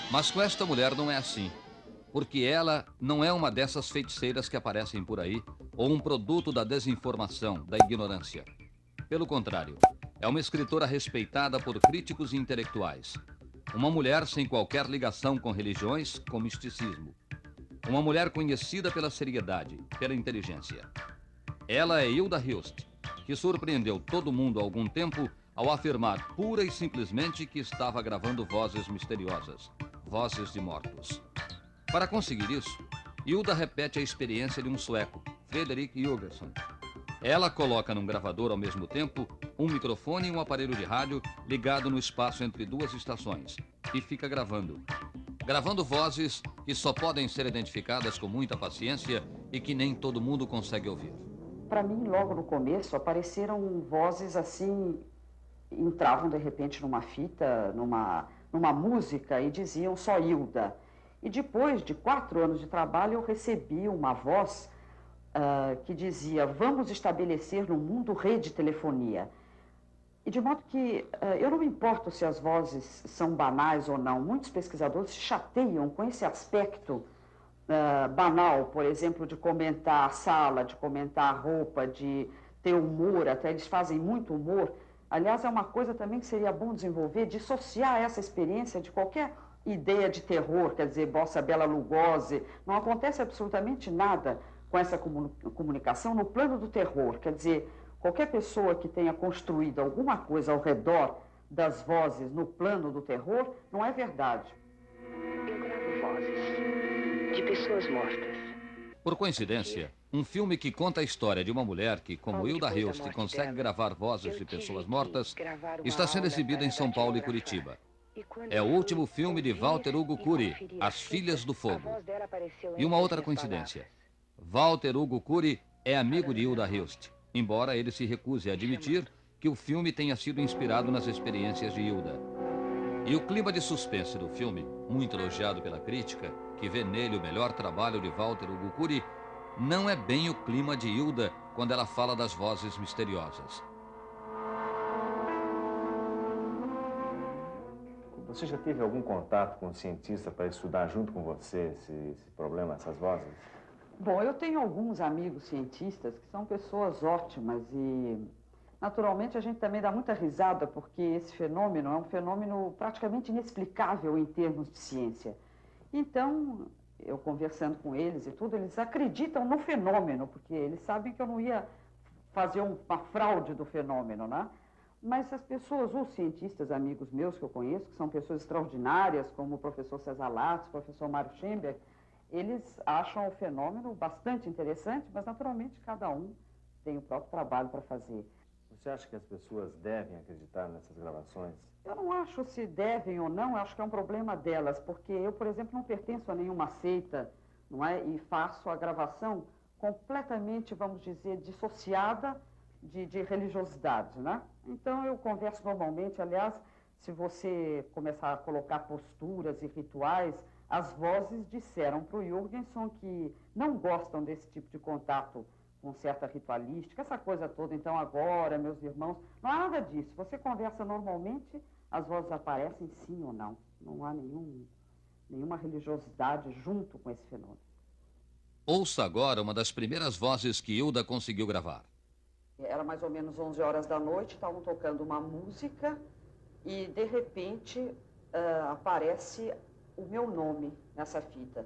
Mas com esta mulher não é assim, porque ela não é uma dessas feiticeiras que aparecem por aí, ou um produto da desinformação, da ignorância. Pelo contrário, é uma escritora respeitada por críticos e intelectuais. Uma mulher sem qualquer ligação com religiões, com misticismo. Uma mulher conhecida pela seriedade, pela inteligência. Ela é Hilda Hilst, que surpreendeu todo mundo há algum tempo ao afirmar pura e simplesmente que estava gravando vozes misteriosas, vozes de mortos. Para conseguir isso, Hilda repete a experiência de um sueco, Fredrik Jurgensen. Ela coloca num gravador ao mesmo tempo um microfone e um aparelho de rádio ligado no espaço entre duas estações e fica gravando. Gravando vozes que só podem ser identificadas com muita paciência e que nem todo mundo consegue ouvir. Para mim, logo no começo, apareceram vozes assim, entravam de repente numa fita, numa música e diziam só Hilda. E depois de 4 anos de trabalho, eu recebi uma voz que dizia: vamos estabelecer no mundo rede de telefonia. E de modo que eu não me importo se as vozes são banais ou não. Muitos pesquisadores se chateiam com esse aspecto banal, por exemplo, de comentar a sala, de comentar a roupa, de ter humor, até eles fazem muito humor. Aliás, é uma coisa também que seria bom desenvolver, dissociar essa experiência de qualquer ideia de terror, quer dizer, Bossa Bela Lugosi. Não acontece absolutamente nada com essa comunicação no plano do terror, quer dizer, qualquer pessoa que tenha construído alguma coisa ao redor das vozes no plano do terror, não é verdade. Eu gravo vozes de pessoas mortas. Por coincidência, um filme que conta a história de uma mulher que, como Hilda Hilst, consegue gravar vozes de pessoas mortas, está sendo exibido em São Paulo e Curitiba. É o último filme de Walter Hugo Cury, As Filhas do Fogo. E uma outra coincidência. Walter Hugo Cury é amigo de Hilda Hilst, embora ele se recuse a admitir que o filme tenha sido inspirado nas experiências de Hilda. E o clima de suspense do filme, muito elogiado pela crítica, que vê nele o melhor trabalho de Walter Hugo Cury, não é bem o clima de Hilda quando ela fala das vozes misteriosas. Você já teve algum contato com um cientista para estudar junto com você esse problema, essas vozes? Bom, eu tenho alguns amigos cientistas que são pessoas ótimas e, naturalmente, a gente também dá muita risada porque esse fenômeno é um fenômeno praticamente inexplicável em termos de ciência. Então, eu conversando com eles e tudo, eles acreditam no fenômeno, porque eles sabem que eu não ia fazer uma fraude do fenômeno, né? Mas as pessoas, os cientistas amigos meus que eu conheço, que são pessoas extraordinárias, como o professor César Lattes, o professor Mário Schemberg, eles acham o fenômeno bastante interessante, mas naturalmente cada um tem o próprio trabalho para fazer. Você acha que as pessoas devem acreditar nessas gravações? Eu não acho se devem ou não, eu acho que é um problema delas, porque eu, por exemplo, não pertenço a nenhuma seita, não é? E faço a gravação completamente, vamos dizer, dissociada de religiosidade, né? Então eu converso normalmente, aliás, se você começar a colocar posturas e rituais, as vozes disseram para o Jurgensen que não gostam desse tipo de contato com certa ritualística, essa coisa toda. Então agora, meus irmãos, não há nada disso. Você conversa normalmente, as vozes aparecem sim ou não. Não há nenhuma religiosidade junto com esse fenômeno. Ouça agora uma das primeiras vozes que Hilda conseguiu gravar. Era mais ou menos 11 horas da noite, estavam tocando uma música e, de repente, aparece o meu nome nessa fita.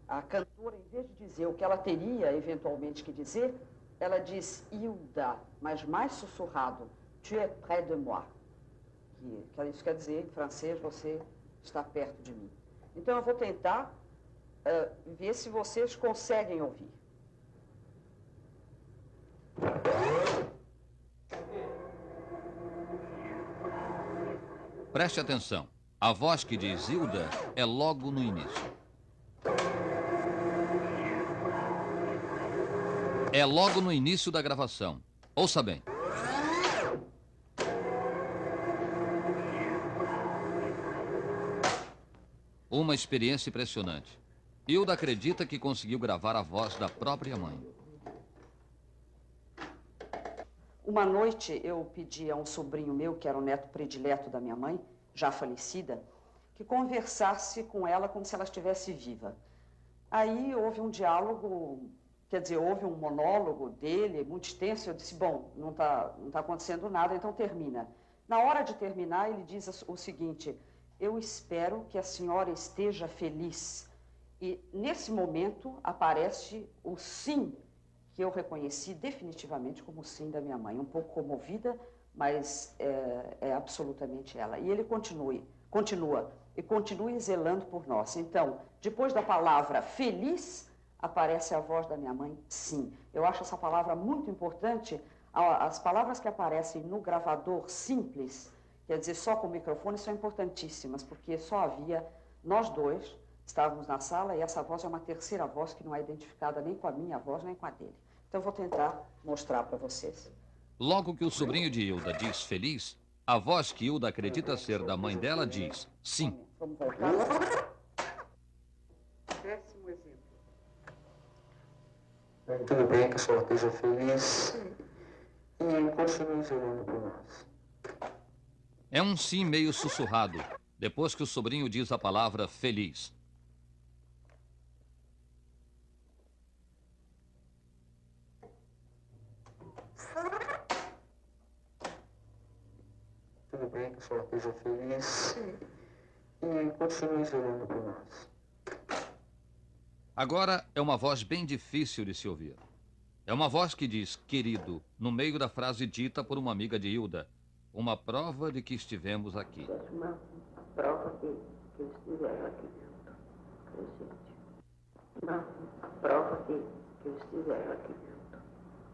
A cantora, em vez de dizer o que ela teria eventualmente que dizer, ela diz Hilda, mas mais sussurrado, tu es près de moi. Que isso quer dizer, em francês, você está perto de mim. Então eu vou tentar ver se vocês conseguem ouvir. Preste atenção. A voz que diz Hilda é logo no início. É logo no início da gravação. Ouça bem. Uma experiência impressionante. Hilda acredita que conseguiu gravar a voz da própria mãe. Uma noite eu pedi a um sobrinho meu, que era o neto predileto da minha mãe, já falecida, que conversasse com ela como se ela estivesse viva. Aí houve um diálogo, quer dizer, houve um monólogo dele, muito extenso. Eu disse, bom, não tá acontecendo nada, então termina. Na hora de terminar, ele diz o seguinte: eu espero que a senhora esteja feliz. E, nesse momento, aparece o sim, que eu reconheci definitivamente como o sim da minha mãe. Um pouco comovida, mas é absolutamente ela. E ele continua zelando por nós. Então, depois da palavra feliz, aparece a voz da minha mãe, sim. Eu acho essa palavra muito importante. As palavras que aparecem no gravador simples, quer dizer, só com o microfone, são importantíssimas, porque só havia nós dois, estávamos na sala, e essa voz é uma terceira voz que não é identificada nem com a minha voz, nem com a dele. Então, eu vou tentar mostrar para vocês. Logo que o sobrinho de Hilda diz feliz, a voz que Hilda acredita ser da mãe dela diz sim. Vamos voltar. Péssimo exemplo. Tudo bem que a senhora esteja feliz e continue zelando por nós. É um sim meio sussurrado, depois que o sobrinho diz a palavra feliz. Tudo bem que a senhora esteja feliz e continue zelando por nós. Agora é uma voz bem difícil de se ouvir. É uma voz que diz querido no meio da frase dita por uma amiga de Hilda. Uma prova de que estivemos aqui. Uma prova que eu estiver aqui dentro, presente. Uma prova que eu estiver aqui dentro,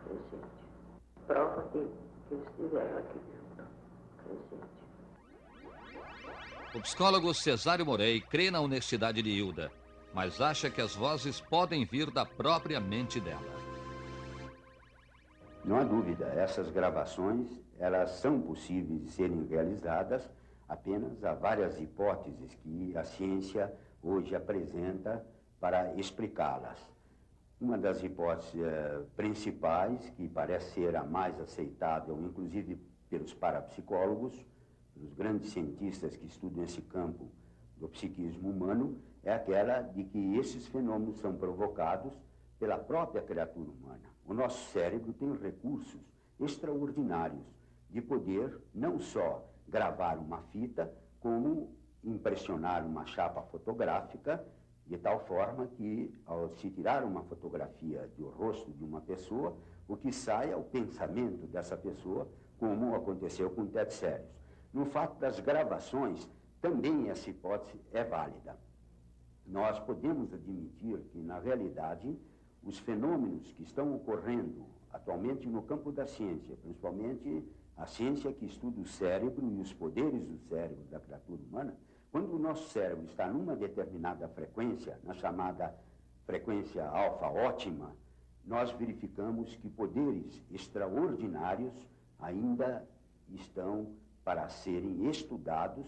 presente. Prova que eu estiver aqui dentro, presente. O psicólogo Cesário Morey crê na honestidade de Hilda, mas acha que as vozes podem vir da própria mente dela. Não há dúvida, essas gravações, elas são possíveis de serem realizadas, apenas há várias hipóteses que a ciência hoje apresenta para explicá-las. Uma das hipóteses principais, que parece ser a mais aceitável, inclusive pelos parapsicólogos, pelos grandes cientistas que estudam esse campo do psiquismo humano, é aquela de que esses fenômenos são provocados pela própria criatura humana. O nosso cérebro tem recursos extraordinários de poder não só gravar uma fita, como impressionar uma chapa fotográfica, de tal forma que, ao se tirar uma fotografia do rosto de uma pessoa, o que sai é o pensamento dessa pessoa, como aconteceu com Ted Sérios. No fato das gravações, também essa hipótese é válida. Nós podemos admitir que, na realidade, os fenômenos que estão ocorrendo atualmente no campo da ciência, principalmente a ciência que estuda o cérebro e os poderes do cérebro da criatura humana, quando o nosso cérebro está numa determinada frequência, na chamada frequência alfa ótima, nós verificamos que poderes extraordinários ainda estão para serem estudados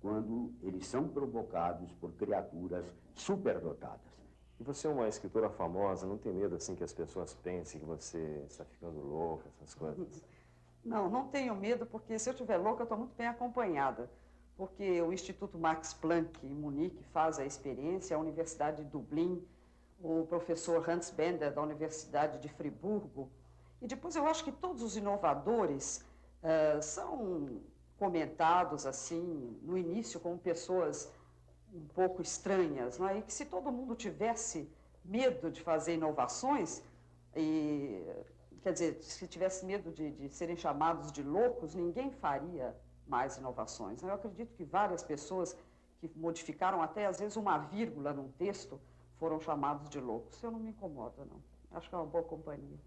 quando eles são provocados por criaturas superdotadas. E você é uma escritora famosa, não tem medo assim que as pessoas pensem que você está ficando louca, essas coisas? Não, não tenho medo, porque se eu estiver louca, eu estou muito bem acompanhada. Porque o Instituto Max Planck em Munique faz a experiência, a Universidade de Dublin, o professor Hans Bender da Universidade de Friburgo. E depois eu acho que todos os inovadores são comentados assim, no início, como pessoas um pouco estranhas, não é? E que se todo mundo tivesse medo de fazer inovações, quer dizer, se tivesse medo de serem chamados de loucos, ninguém faria mais inovações. Eu acredito que várias pessoas que modificaram até, às vezes, uma vírgula num texto foram chamados de loucos. Isso eu não me incomoda, não. Acho que é uma boa companhia.